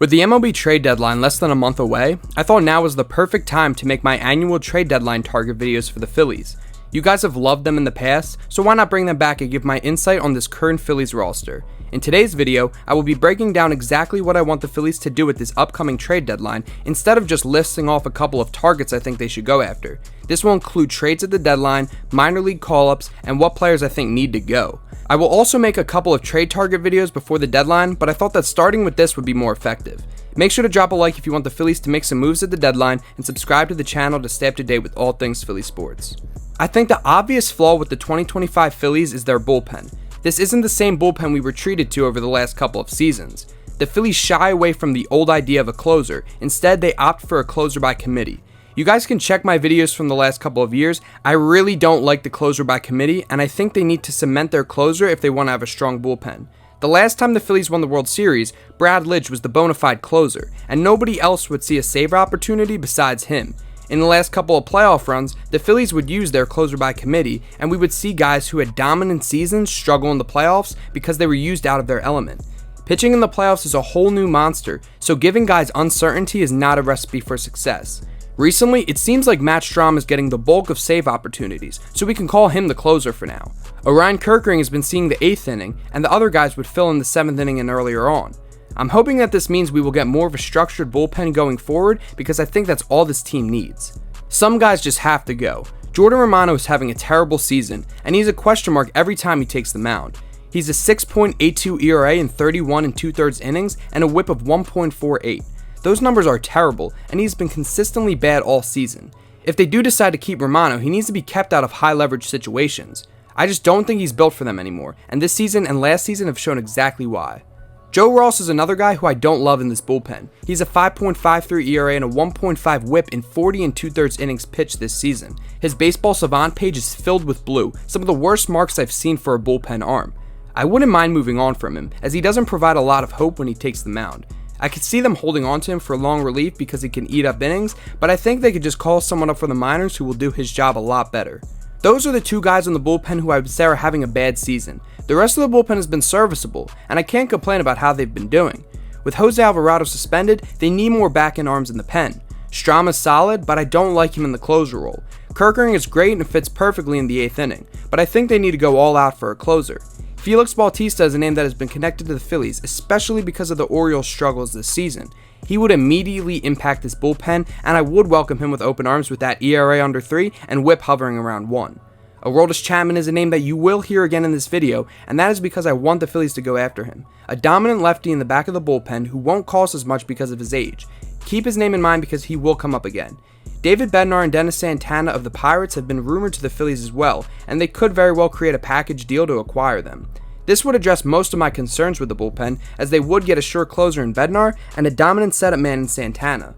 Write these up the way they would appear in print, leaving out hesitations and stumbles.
With the MLB trade deadline less than a month away, I thought now was the perfect time to make my annual trade deadline target videos for the Phillies. You guys have loved them in the past, so why not bring them back and give my insight on this current Phillies roster. In today's video, I will be breaking down exactly what I want the Phillies to do with this upcoming trade deadline instead of just listing off a couple of targets I think they should go after. This will include trades at the deadline, minor league call-ups, and what players I think need to go. I will also make a couple of trade target videos before the deadline, but I thought that starting with this would be more effective. Make sure to drop a like if you want the Phillies to make some moves at the deadline, and subscribe to the channel to stay up to date with all things Philly sports. I think the obvious flaw with the 2025 Phillies is their bullpen. This isn't the same bullpen we were treated to over the last couple of seasons. The Phillies shy away from the old idea of a closer. Instead, they opt for a closer by committee. You guys can check my videos from the last couple of years. I really don't like the closer by committee, and I think they need to cement their closer if they want to have a strong bullpen. The last time the Phillies won the World Series, Brad Lidge was the bona fide closer, and nobody else would see a saver opportunity besides him. In the last couple of playoff runs, the Phillies would use their closer by committee, and we would see guys who had dominant seasons struggle in the playoffs because they were used out of their element. Pitching in the playoffs is a whole new monster, so giving guys uncertainty is not a recipe for success. Recently, it seems like Matt Strahm is getting the bulk of save opportunities, so we can call him the closer for now. Orion Kerkering has been seeing the 8th inning, and the other guys would fill in the 7th inning and earlier on. I'm hoping that this means we will get more of a structured bullpen going forward because I think that's all this team needs. Some guys just have to go. Jordan Romano is having a terrible season, and he's a question mark every time he takes the mound. He's a 6.82 ERA in 31 2/3 innings and a whip of 1.48. Those numbers are terrible, and he's been consistently bad all season. If they do decide to keep Romano, he needs to be kept out of high leverage situations. I just don't think he's built for them anymore, and this season and last season have shown exactly why. Joe Ross is another guy who I don't love in this bullpen. He's a 5.53 ERA and a 1.5 whip in 40 2/3 innings pitched this season. His baseball savant page is filled with blue, some of the worst marks I've seen for a bullpen arm. I wouldn't mind moving on from him, as he doesn't provide a lot of hope when he takes the mound. I could see them holding on to him for long relief because he can eat up innings, but I think they could just call someone up for the minors who will do his job a lot better. Those are the two guys on the bullpen who I would say are having a bad season. The rest of the bullpen has been serviceable, and I can't complain about how they've been doing. With Jose Alvarado suspended, they need more back-end arms in the pen. Strahm is solid, but I don't like him in the closer role. Kerkering is great and fits perfectly in the 8th inning, but I think they need to go all out for a closer. Felix Bautista is a name that has been connected to the Phillies, especially because of the Orioles' struggles this season. He would immediately impact this bullpen, and I would welcome him with open arms with that ERA under 3 and whip hovering around 1. Aroldis Chapman is a name that you will hear again in this video, and that is because I want the Phillies to go after him. A dominant lefty in the back of the bullpen who won't cost as much because of his age. Keep his name in mind because he will come up again. David Bednar and Dennis Santana of the Pirates have been rumored to the Phillies as well, and they could very well create a package deal to acquire them. This would address most of my concerns with the bullpen, as they would get a sure closer in Bednar and a dominant setup man in Santana.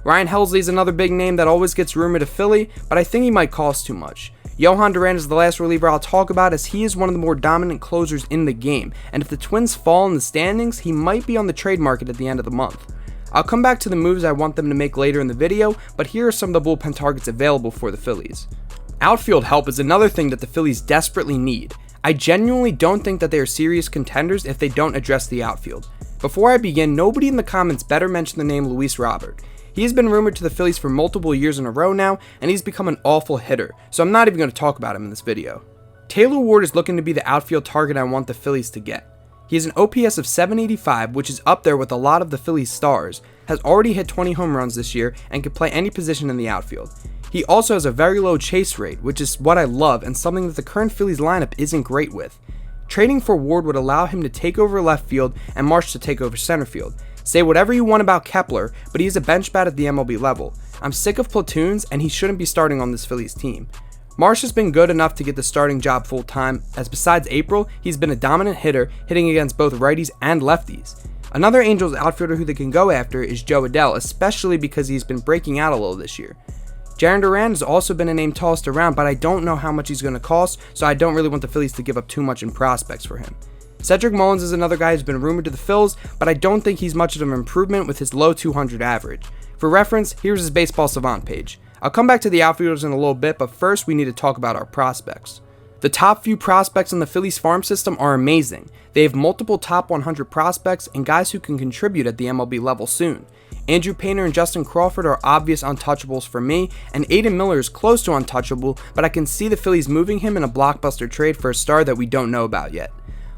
Ryan Helsley is another big name that always gets rumored to Philly, but I think he might cost too much. Johan Duran is the last reliever I'll talk about, as he is one of the more dominant closers in the game, and if the Twins fall in the standings, he might be on the trade market at the end of the month. I'll come back to the moves I want them to make later in the video, but here are some of the bullpen targets available for the Phillies. Outfield help is another thing that the Phillies desperately need. I genuinely don't think that they are serious contenders if they don't address the outfield. Before I begin, nobody in the comments better mention the name Luis Robert. He has been rumored to the Phillies for multiple years in a row now, and he's become an awful hitter, so I'm not even going to talk about him in this video. Taylor Ward is looking to be the outfield target I want the Phillies to get. He has an OPS of 785, which is up there with a lot of the Phillies stars, has already hit 20 home runs this year, and can play any position in the outfield. He also has a very low chase rate, which is what I love and something that the current Phillies lineup isn't great with. Trading for Ward would allow him to take over left field and Marsh to take over center field. Say whatever you want about Kepler, but he's a bench bat at the MLB level. I'm sick of platoons, and he shouldn't be starting on this Phillies team. Marsh has been good enough to get the starting job full time, as besides April, he's been a dominant hitter, hitting against both righties and lefties. Another Angels outfielder who they can go after is Joe Adell, especially because he's been breaking out a little this year. Jarren Duran has also been a name tossed around, but I don't know how much he's going to cost, so I don't really want the Phillies to give up too much in prospects for him. Cedric Mullins is another guy who's been rumored to the Phils, but I don't think he's much of an improvement with his low 200 average. For reference, here's his baseball savant page. I'll come back to the outfielders in a little bit, but first we need to talk about our prospects. The top few prospects in the Phillies farm system are amazing. They have multiple top 100 prospects and guys who can contribute at the MLB level soon. Andrew Painter and Justin Crawford are obvious untouchables for me, and Aiden Miller is close to untouchable, but I can see the Phillies moving him in a blockbuster trade for a star that we don't know about yet.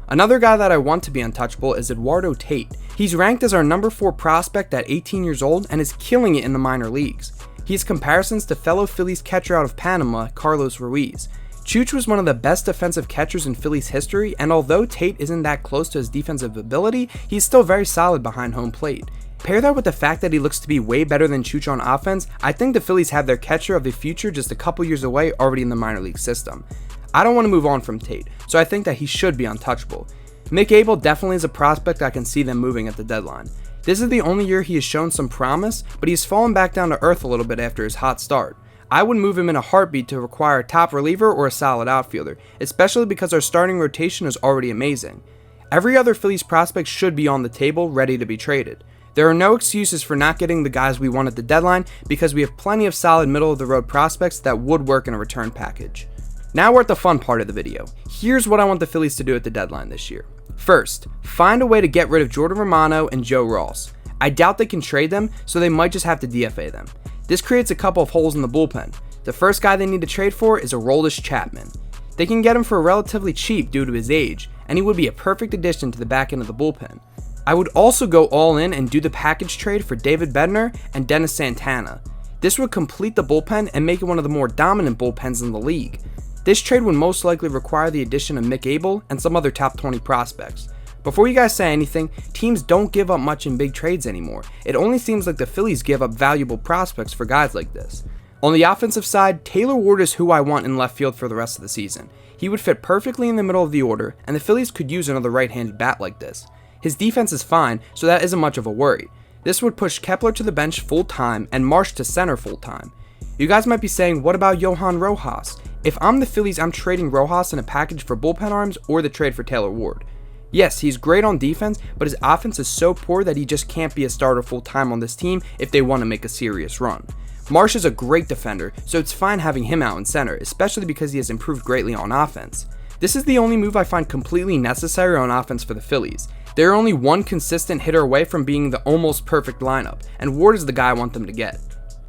Another guy that I want to be untouchable is Eduardo Tate. He's ranked as our number 4 prospect at 18 years old and is killing it in the minor leagues. He has comparisons to fellow Phillies catcher out of Panama, Carlos Ruiz. Chooch was one of the best defensive catchers in Phillies history, and although Tate isn't that close to his defensive ability, he's still very solid behind home plate. Pair that with the fact that he looks to be way better than Chooch on offense, I think the Phillies have their catcher of the future just a couple years away already in the minor league system. I don't want to move on from Tate, so I think that he should be untouchable. Mick Abel definitely is a prospect I can see them moving at the deadline. This is the only year he has shown some promise, but he's fallen back down to earth a little bit after his hot start. I would move him in a heartbeat to require a top reliever or a solid outfielder, especially because our starting rotation is already amazing. Every other Phillies prospect should be on the table, ready to be traded. There are no excuses for not getting the guys we want at the deadline because we have plenty of solid middle-of-the-road prospects that would work in a return package. Now we're at the fun part of the video. Here's what I want the Phillies to do at the deadline this year. First, find a way to get rid of Jordan Romano and Joe Ross. I doubt they can trade them, so they might just have to DFA them. This creates a couple of holes in the bullpen. The first guy they need to trade for is Aroldis Chapman. They can get him for relatively cheap due to his age, and he would be a perfect addition to the back end of the bullpen. I would also go all in and do the package trade for David Bednar and Dennis Santana. This would complete the bullpen and make it one of the more dominant bullpens in the league. This trade would most likely require the addition of Mick Abel and some other top 20 prospects. Before you guys say anything, teams don't give up much in big trades anymore. It only seems like the Phillies give up valuable prospects for guys like this. On the offensive side, Taylor Ward is who I want in left field for the rest of the season. He would fit perfectly in the middle of the order, and the Phillies could use another right-handed bat like this. His defense is fine, so that isn't much of a worry. This would push Kepler to the bench full-time and Marsh to center full-time. You guys might be saying, what about Johan Rojas? If I'm the Phillies, I'm trading Rojas in a package for bullpen arms or the trade for Taylor Ward. Yes, he's great on defense, but his offense is so poor that he just can't be a starter full-time on this team if they want to make a serious run. Marsh is a great defender, so it's fine having him out in center, especially because he has improved greatly on offense. This is the only move I find completely necessary on offense for the Phillies. They're only one consistent hitter away from being the almost perfect lineup, and Ward is the guy I want them to get.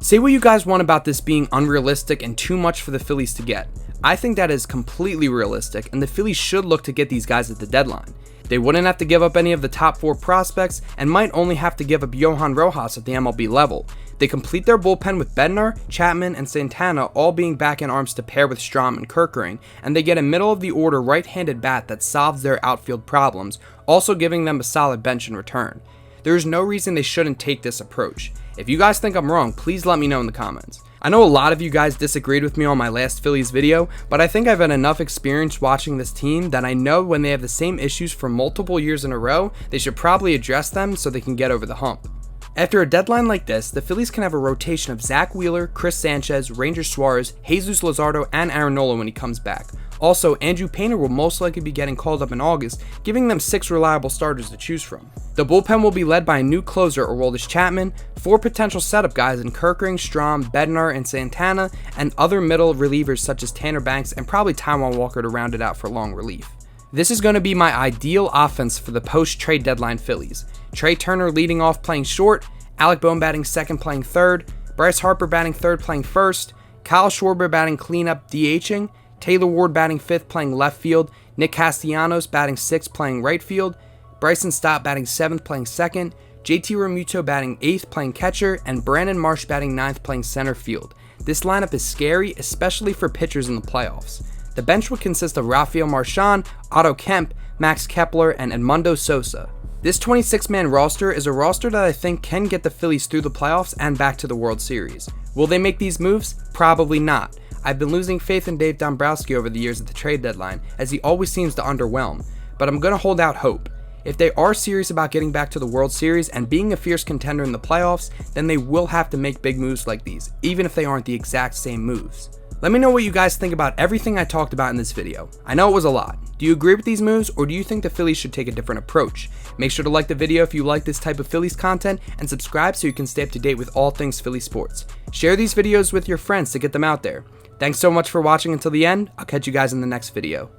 Say what you guys want about this being unrealistic and too much for the Phillies to get. I think that is completely realistic, and the Phillies should look to get these guys at the deadline. They wouldn't have to give up any of the top 4 prospects and might only have to give up Johan Rojas at the MLB level. They complete their bullpen with Bednar, Chapman, and Santana all being back in arms to pair with Strahm and Kerkering, and they get a middle-of-the-order right-handed bat that solves their outfield problems, also giving them a solid bench in return. There is no reason they shouldn't take this approach. If you guys think I'm wrong, please let me know in the comments. I know a lot of you guys disagreed with me on my last Phillies video, but I think I've had enough experience watching this team that I know when they have the same issues for multiple years in a row, they should probably address them so they can get over the hump. After a deadline like this, the Phillies can have a rotation of Zach Wheeler, Chris Sanchez, Ranger Suarez, Jesus Luzardo, and Aaron Nola when he comes back. Also, Andrew Painter will most likely be getting called up in August, giving them 6 reliable starters to choose from. The bullpen will be led by a new closer, Aroldis Chapman, 4 potential setup guys in Kerkering, Strahm, Bednar, and Santana, and other middle relievers such as Tanner Banks and probably Taijuan Walker to round it out for long relief. This is going to be my ideal offense for the post-trade deadline Phillies. Trey Turner leading off playing short, Alec Bohm batting second playing third, Bryce Harper batting third playing first, Kyle Schwarber batting cleanup DHing, Taylor Ward batting 5th playing left field, Nick Castellanos batting 6th playing right field, Bryson Stott batting 7th playing second, JT Realmuto batting 8th playing catcher, and Brandon Marsh batting 9th playing center field. This lineup is scary, especially for pitchers in the playoffs. The bench would consist of Rafael Marchand, Otto Kemp, Max Kepler, and Edmundo Sosa. This 26-man roster is a roster that I think can get the Phillies through the playoffs and back to the World Series. Will they make these moves? Probably not. I've been losing faith in Dave Dombrowski over the years at the trade deadline, as he always seems to underwhelm, but I'm going to hold out hope. If they are serious about getting back to the World Series and being a fierce contender in the playoffs, then they will have to make big moves like these, even if they aren't the exact same moves. Let me know what you guys think about everything I talked about in this video. I know it was a lot. Do you agree with these moves, or do you think the Phillies should take a different approach? Make sure to like the video if you like this type of Phillies content, and subscribe so you can stay up to date with all things Philly sports. Share these videos with your friends to get them out there. Thanks so much for watching until the end. I'll catch you guys in the next video.